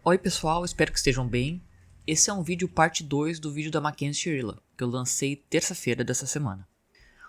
Oi pessoal, espero que estejam bem. Esse é um vídeo parte 2 do vídeo da Mackenzie Shirilla, que eu lancei terça-feira dessa semana.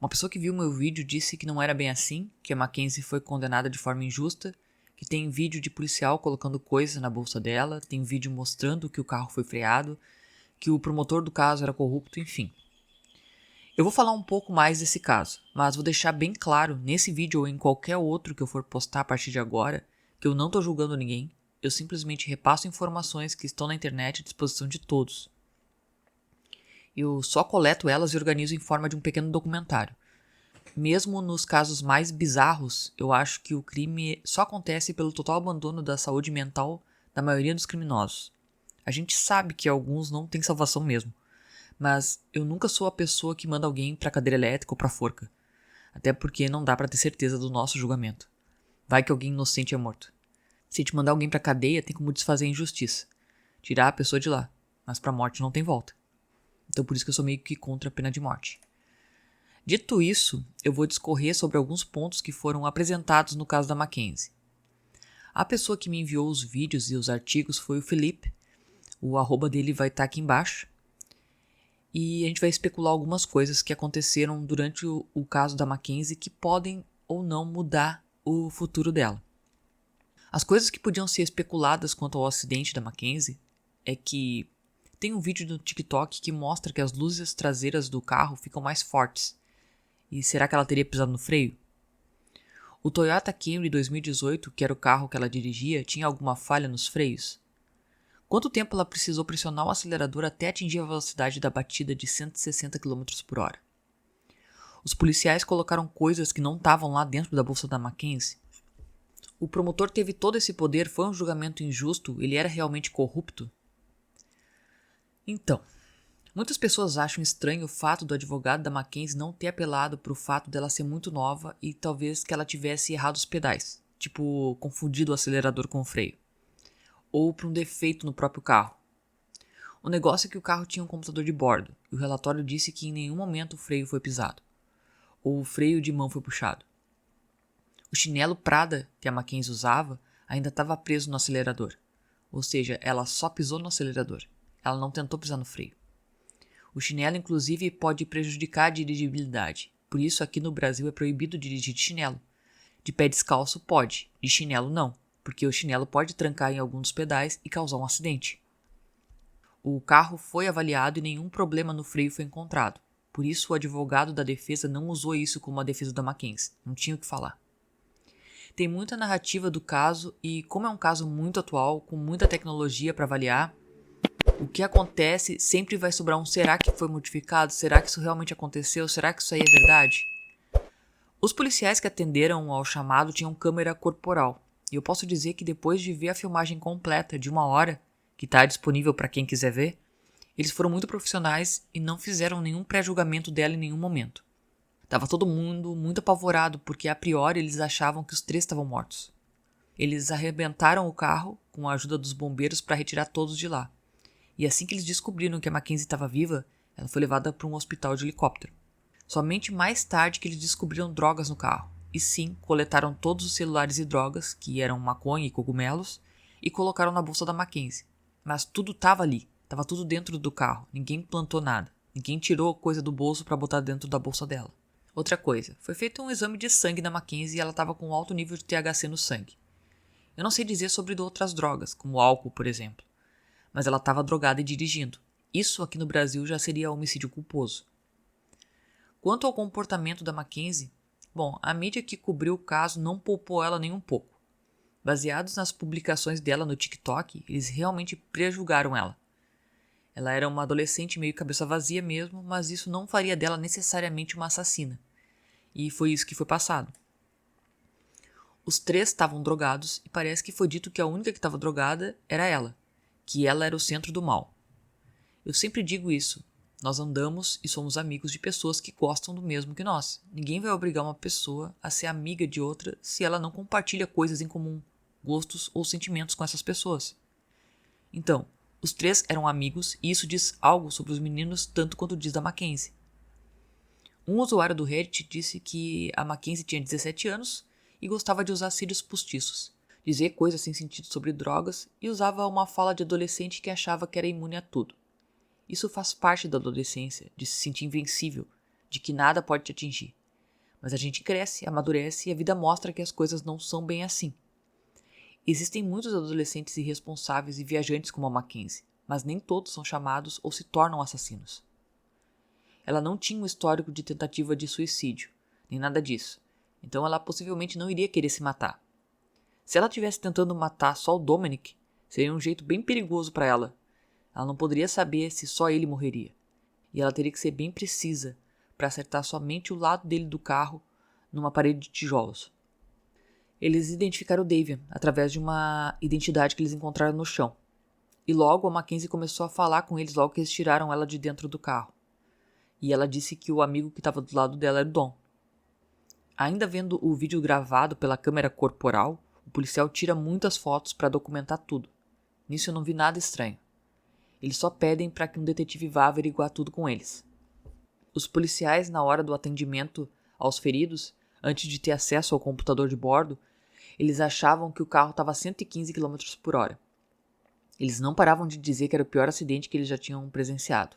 Uma pessoa que viu meu vídeo disse que não era bem assim, que a Mackenzie foi condenada de forma injusta, que tem vídeo de policial colocando coisas na bolsa dela, tem vídeo mostrando que o carro foi freado, que o promotor do caso era corrupto, enfim. Eu vou falar um pouco mais desse caso, mas vou deixar bem claro nesse vídeo ou em qualquer outro que eu for postar a partir de agora, que eu não estou julgando ninguém. Eu simplesmente repasso informações que estão na internet à disposição de todos. Eu só coleto elas e organizo em forma de um pequeno documentário. Mesmo nos casos mais bizarros, eu acho que o crime só acontece pelo total abandono da saúde mental da maioria dos criminosos. A gente sabe que alguns não têm salvação mesmo, mas eu nunca sou a pessoa que manda alguém pra cadeira elétrica ou pra forca. Até porque não dá pra ter certeza do nosso julgamento. Vai que alguém inocente é morto. Se te mandar alguém pra cadeia, tem como desfazer a injustiça. Tirar a pessoa de lá. Mas pra morte não tem volta. Então por isso que eu sou meio que contra a pena de morte. Dito isso, eu vou discorrer sobre alguns pontos que foram apresentados no caso da Mackenzie. A pessoa que me enviou os vídeos e os artigos foi o Felipe. O arroba dele vai estar aqui embaixo. E a gente vai especular algumas coisas que aconteceram durante o caso da Mackenzie que podem ou não mudar o futuro dela. As coisas que podiam ser especuladas quanto ao acidente da Mackenzie é que tem um vídeo no TikTok que mostra que as luzes traseiras do carro ficam mais fortes. E será que ela teria pisado no freio? O Toyota Camry 2018, que era o carro que ela dirigia, tinha alguma falha nos freios? Quanto tempo ela precisou pressionar o acelerador até atingir a velocidade da batida de 160 km por hora? Os policiais colocaram coisas que não estavam lá dentro da bolsa da Mackenzie? O promotor teve todo esse poder, foi um julgamento injusto, ele era realmente corrupto? Então, muitas pessoas acham estranho o fato do advogado da Mackenzie não ter apelado para o fato dela ser muito nova e talvez que ela tivesse errado os pedais, tipo confundido o acelerador com o freio, ou para um defeito no próprio carro. O negócio é que o carro tinha um computador de bordo e o relatório disse que em nenhum momento o freio foi pisado, ou o freio de mão foi puxado. O chinelo Prada que a Mackenzie usava ainda estava preso no acelerador, ou seja, ela só pisou no acelerador, ela não tentou pisar no freio. O chinelo inclusive pode prejudicar a dirigibilidade, por isso aqui no Brasil é proibido dirigir de chinelo. De pé descalço pode, de chinelo não, porque o chinelo pode trancar em algum dos pedais e causar um acidente. O carro foi avaliado e nenhum problema no freio foi encontrado, por isso o advogado da defesa não usou isso como a defesa da Mackenzie, não tinha o que falar. Tem muita narrativa do caso e, como é um caso muito atual, com muita tecnologia para avaliar, o que acontece sempre vai sobrar um será que foi modificado? Será que isso realmente aconteceu? Será que isso aí é verdade? Os policiais que atenderam ao chamado tinham câmera corporal. E eu posso dizer que depois de ver a filmagem completa de 1 hora, que está disponível para quem quiser ver, eles foram muito profissionais e não fizeram nenhum pré-julgamento dela em nenhum momento. Tava todo mundo muito apavorado porque a priori eles achavam que os 3 estavam mortos. Eles arrebentaram o carro com a ajuda dos bombeiros para retirar todos de lá. E assim que eles descobriram que a Mackenzie estava viva, ela foi levada para um hospital de helicóptero. Somente mais tarde que eles descobriram drogas no carro. E sim, coletaram todos os celulares e drogas, que eram maconha e cogumelos, e colocaram na bolsa da Mackenzie. Mas tudo estava ali, estava tudo dentro do carro, ninguém plantou nada. Ninguém tirou coisa do bolso para botar dentro da bolsa dela. Outra coisa, foi feito um exame de sangue na Mackenzie e ela estava com um alto nível de THC no sangue. Eu não sei dizer sobre outras drogas, como álcool, por exemplo, mas ela estava drogada e dirigindo. Isso aqui no Brasil já seria homicídio culposo. Quanto ao comportamento da Mackenzie, bom, a mídia que cobriu o caso não poupou ela nem um pouco. Baseados nas publicações dela no TikTok, eles realmente prejulgaram ela. Ela era uma adolescente meio cabeça vazia mesmo, mas isso não faria dela necessariamente uma assassina. E foi isso que foi passado. Os 3 estavam drogados e parece que foi dito que a única que estava drogada era ela, que ela era o centro do mal. Eu sempre digo isso, nós andamos e somos amigos de pessoas que gostam do mesmo que nós. Ninguém vai obrigar uma pessoa a ser amiga de outra se ela não compartilha coisas em comum, gostos ou sentimentos com essas pessoas. Então, os 3 eram amigos e isso diz algo sobre os meninos tanto quanto diz da Mackenzie. Um usuário do Reddit disse que a Mackenzie tinha 17 anos e gostava de usar cílios postiços. dizer coisas sem sentido sobre drogas e usava uma fala de adolescente que achava que era imune a tudo. Isso faz parte da adolescência, de se sentir invencível, de que nada pode te atingir. Mas a gente cresce, amadurece e a vida mostra que as coisas não são bem assim. Existem muitos adolescentes irresponsáveis e viajantes como a Mackenzie, mas nem todos são chamados ou se tornam assassinos. Ela não tinha um histórico de tentativa de suicídio, nem nada disso, então ela possivelmente não iria querer se matar. Se ela estivesse tentando matar só o Dominic, seria um jeito bem perigoso para ela. Ela não poderia saber se só ele morreria, e ela teria que ser bem precisa para acertar somente o lado dele do carro numa parede de tijolos. Eles identificaram o Davian através de uma identidade que eles encontraram no chão. E logo a Mackenzie começou a falar com eles logo que eles tiraram ela de dentro do carro. E ela disse que o amigo que estava do lado dela era o Dom. Ainda vendo o vídeo gravado pela câmera corporal, o policial tira muitas fotos para documentar tudo. Nisso eu não vi nada estranho. Eles só pedem para que um detetive vá averiguar tudo com eles. Os policiais, na hora do atendimento aos feridos, antes de ter acesso ao computador de bordo, eles achavam que o carro estava a 115 km por hora. Eles não paravam de dizer que era o pior acidente que eles já tinham presenciado.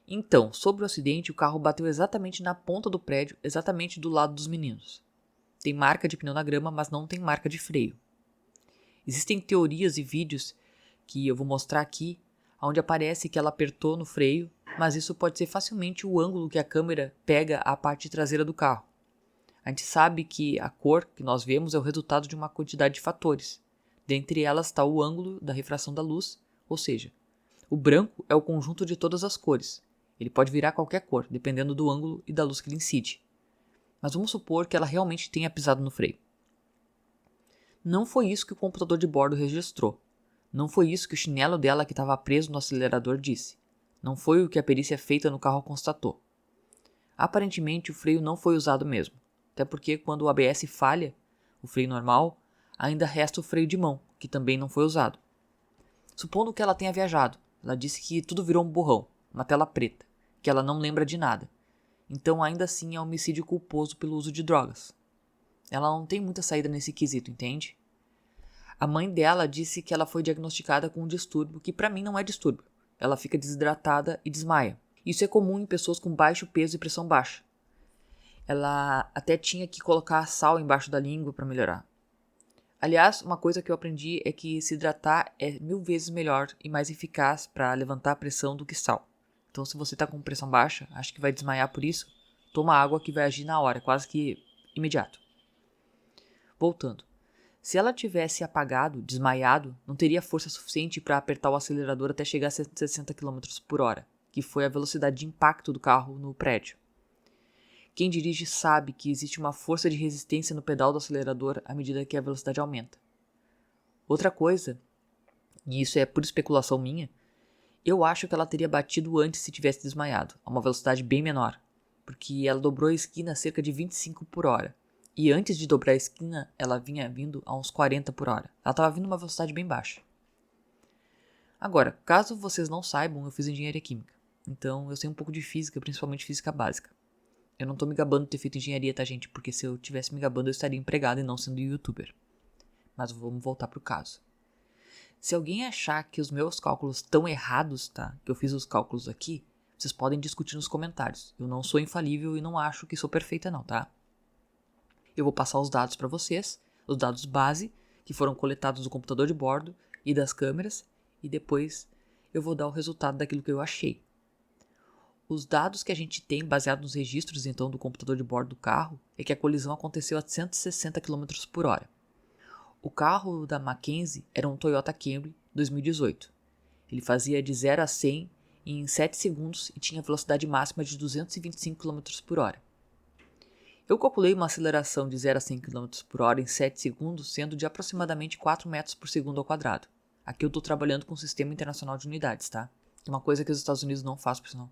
Então, sobre o acidente, o carro bateu exatamente na ponta do prédio, exatamente do lado dos meninos. Tem marca de pneu na grama, mas não tem marca de freio. Existem teorias e vídeos que eu vou mostrar aqui, onde aparece que ela apertou no freio, mas isso pode ser facilmente o ângulo que a câmera pega a parte traseira do carro. A gente sabe que a cor que nós vemos é o resultado de uma quantidade de fatores. Dentre elas está o ângulo da refração da luz, ou seja, o branco é o conjunto de todas as cores. Ele pode virar qualquer cor, dependendo do ângulo e da luz que ele incide. Mas vamos supor que ela realmente tenha pisado no freio. Não foi isso que o computador de bordo registrou. Não foi isso que o chinelo dela que estava preso no acelerador disse. Não foi o que a perícia feita no carro constatou. Aparentemente o freio não foi usado mesmo, até porque quando o ABS falha, o freio normal, ainda resta o freio de mão, que também não foi usado. Supondo que ela tenha viajado, ela disse que tudo virou um borrão, uma tela preta, que ela não lembra de nada. Então ainda assim é homicídio culposo pelo uso de drogas. Ela não tem muita saída nesse quesito, entende? A mãe dela disse que ela foi diagnosticada com um distúrbio que para mim não é distúrbio. Ela fica desidratada e desmaia. Isso é comum em pessoas com baixo peso e pressão baixa. Ela até tinha que colocar sal embaixo da língua para melhorar. Aliás, uma coisa que eu aprendi é que se hidratar é 1000 vezes melhor e mais eficaz para levantar a pressão do que sal. Então se você está com pressão baixa, acha que vai desmaiar por isso, toma água que vai agir na hora, quase que imediato. Voltando. Se ela tivesse apagado, desmaiado, não teria força suficiente para apertar o acelerador até chegar a 160 km por hora, que foi a velocidade de impacto do carro no prédio. Quem dirige sabe que existe uma força de resistência no pedal do acelerador à medida que a velocidade aumenta. Outra coisa, e isso é pura especulação minha, eu acho que ela teria batido antes se tivesse desmaiado, a uma velocidade bem menor, porque ela dobrou a esquina a cerca de 25 por hora. E antes de dobrar a esquina, ela vinha vindo a uns 40 por hora. Ela estava vindo a uma velocidade bem baixa. Agora, caso vocês não saibam, eu fiz engenharia química. Então eu sei um pouco de física, principalmente física básica. Eu não estou me gabando de ter feito engenharia, tá, gente? Porque se eu tivesse me gabando, eu estaria empregado e não sendo youtuber. Mas vamos voltar pro caso. Se alguém achar que os meus cálculos estão errados, tá? Que eu fiz os cálculos aqui, vocês podem discutir nos comentários. Eu não sou infalível e não acho que sou perfeita não, tá? Eu vou passar os dados para vocês, os dados base, que foram coletados do computador de bordo e das câmeras, e depois eu vou dar o resultado daquilo que eu achei. Os dados que a gente tem, baseado nos registros então do computador de bordo do carro, é que a colisão aconteceu a 160 km por hora. O carro da Mackenzie era um Toyota Camry 2018. Ele fazia de 0 a 100 em 7 segundos e tinha velocidade máxima de 225 km por hora. Eu calculei uma aceleração de 0 a 100 km por hora em 7 segundos, sendo de aproximadamente 4 metros por segundo ao quadrado. Aqui eu estou trabalhando com o Sistema Internacional de Unidades, tá? É uma coisa que os Estados Unidos não fazem, por sinal.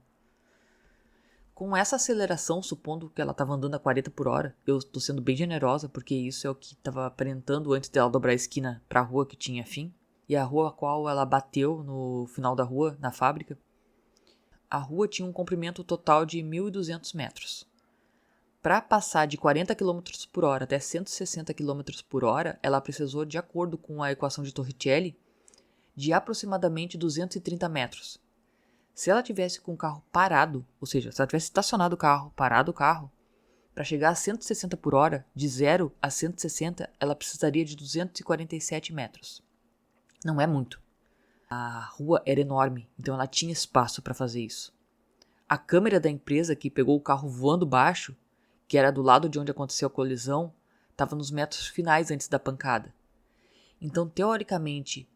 Com essa aceleração, supondo que ela estava andando a 40 por hora, eu estou sendo bem generosa, porque isso é o que estava aparentando antes dela dobrar a esquina para a rua que tinha fim, e a rua a qual ela bateu no final da rua, na fábrica. A rua tinha um comprimento total de 1.200 metros. Para passar de 40 km por hora até 160 km por hora, ela precisou, de acordo com a equação de Torricelli, de aproximadamente 230 metros. Se ela tivesse com o carro parado, ou seja, se ela tivesse estacionado o carro, parado o carro, para chegar a 160 por hora, de 0 a 160, ela precisaria de 247 metros. Não é muito. A rua era enorme, então ela tinha espaço para fazer isso. A câmera da empresa que pegou o carro voando baixo, que era do lado de onde aconteceu a colisão, estava nos metros finais antes da pancada. Então, teoricamente,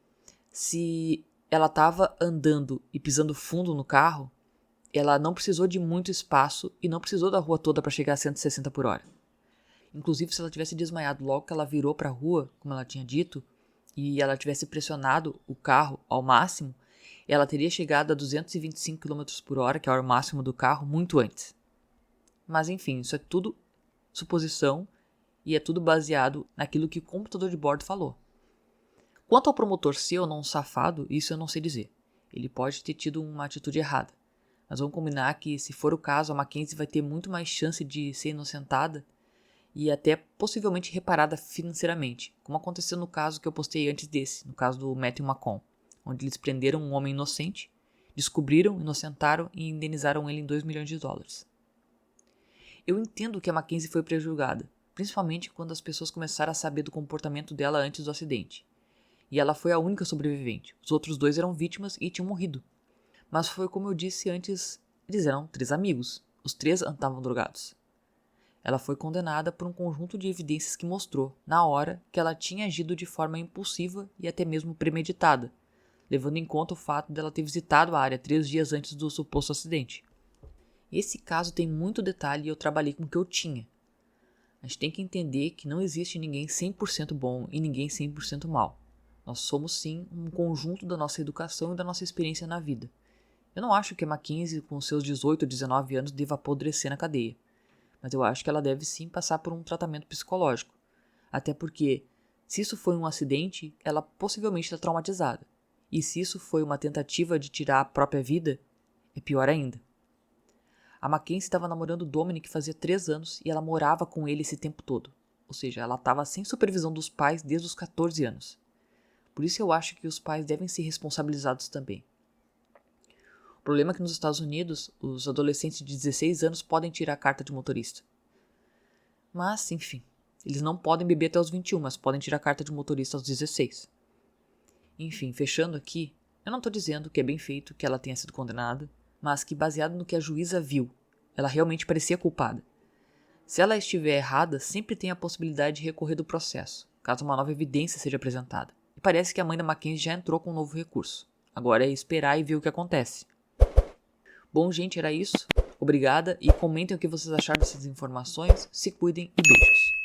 se ela estava andando e pisando fundo no carro, ela não precisou de muito espaço e não precisou da rua toda para chegar a 160 por hora. Inclusive, se ela tivesse desmaiado logo que ela virou para a rua, como ela tinha dito, e ela tivesse pressionado o carro ao máximo, ela teria chegado a 225 km por hora, que é o máximo do carro, muito antes. Mas enfim, isso é tudo suposição e é tudo baseado naquilo que o computador de bordo falou. Quanto ao promotor ser ou não um safado, isso eu não sei dizer. Ele pode ter tido uma atitude errada. Mas vamos combinar que, se for o caso, a Mackenzie vai ter muito mais chance de ser inocentada e até possivelmente reparada financeiramente, como aconteceu no caso que eu postei antes desse, no caso do Matthew McCon, onde eles prenderam um homem inocente, descobriram, inocentaram e indenizaram ele em 2 milhões de dólares. Eu entendo que a Mackenzie foi prejudicada, principalmente quando as pessoas começaram a saber do comportamento dela antes do acidente. E ela foi a única sobrevivente. Os outros 2 eram vítimas e tinham morrido. Mas foi como eu disse antes, eles eram 3 amigos. Os 3 estavam drogados. Ela foi condenada por um conjunto de evidências que mostrou, na hora, que ela tinha agido de forma impulsiva e até mesmo premeditada, levando em conta o fato dela ter visitado a área 3 dias antes do suposto acidente. Esse caso tem muito detalhe e eu trabalhei com o que eu tinha. A gente tem que entender que não existe ninguém 100% bom e ninguém 100% mal. Nós somos sim um conjunto da nossa educação e da nossa experiência na vida. Eu não acho que a Mackenzie, com seus 18 ou 19 anos, deva apodrecer na cadeia. Mas eu acho que ela deve sim passar por um tratamento psicológico. Até porque, se isso foi um acidente, ela possivelmente está traumatizada. E se isso foi uma tentativa de tirar a própria vida, é pior ainda. A Mackenzie estava namorando o Dominic fazia 3 anos e ela morava com ele esse tempo todo. Ou seja, ela estava sem supervisão dos pais desde os 14 anos. Por isso eu acho que os pais devem ser responsabilizados também. O problema é que nos Estados Unidos, os adolescentes de 16 anos podem tirar a carta de motorista. Mas, enfim, eles não podem beber até os 21, mas podem tirar a carta de motorista aos 16. Enfim, fechando aqui, eu não estou dizendo que é bem feito que ela tenha sido condenada, mas que, baseado no que a juíza viu, ela realmente parecia culpada. Se ela estiver errada, sempre tem a possibilidade de recorrer do processo, caso uma nova evidência seja apresentada. E parece que a mãe da Mackenzie já entrou com um novo recurso. Agora é esperar e ver o que acontece. Bom, gente, era isso. Obrigada e comentem o que vocês acharam dessas informações. Se cuidem e beijos.